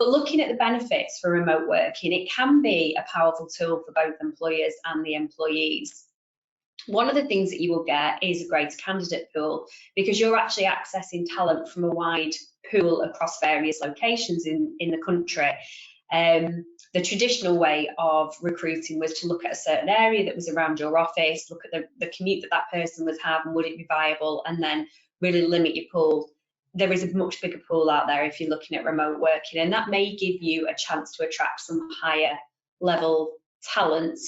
But looking at the benefits for remote working, it can be a powerful tool for both employers and the employees. One of the things that you will get is a greater candidate pool, because you're actually accessing talent from a wide pool across various locations in the country. The traditional way of recruiting was to look at a certain area that was around your office, look at the commute that that person was having, would it be viable, and then really limit your pool. There is a much bigger pool out there if you're looking at remote working, and that may give you a chance to attract some higher level talent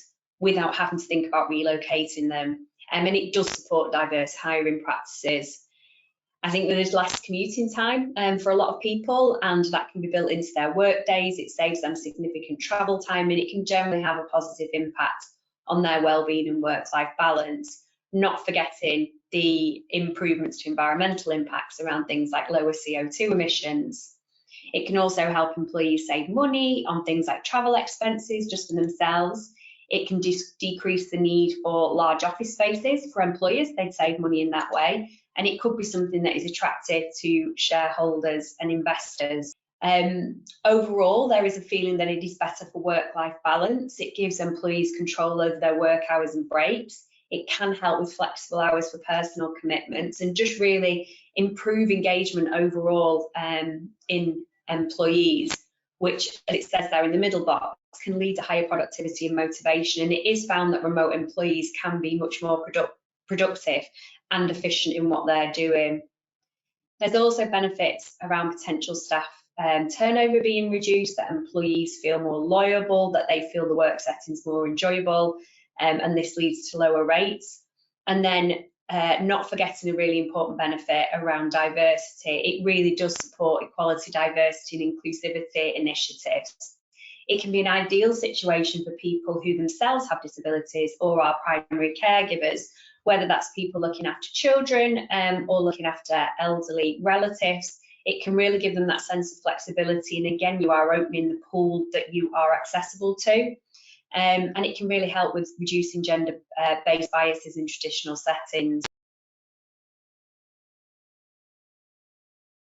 without having to think about relocating them. And it does support diverse hiring practices. I think that there's less commuting time for a lot of people, and that can be built into their work days. It saves them significant travel time, and it can generally have a positive impact on their well-being and work-life balance, not forgetting the improvements to environmental impacts around things like lower CO2 emissions. It can also help employees save money on things like travel expenses just for themselves. It can decrease the need for large office spaces for employers. They'd save money in that way. And it could be something that is attractive to shareholders and investors. Overall, there is a feeling that it is better for work-life balance. It gives employees control over their work hours and breaks. It can help with flexible hours for personal commitments, and just really improve engagement overall in employees, which, as it says there in the middle box, can lead to higher productivity and motivation. And it is found that remote employees can be much more productive and efficient in what they're doing. There's also benefits around potential staff turnover being reduced, that employees feel more loyal, that they feel the work setting's more enjoyable, and this leads to lower rates. And then not forgetting a really important benefit around diversity. It really does support equality, diversity and inclusivity initiatives. It can be an ideal situation for people who themselves have disabilities or are primary caregivers, whether that's people looking after children or looking after elderly relatives. It can really give them that sense of flexibility, and again, you are opening the pool that you are accessible to. And it can really help with reducing gender-based biases in traditional settings.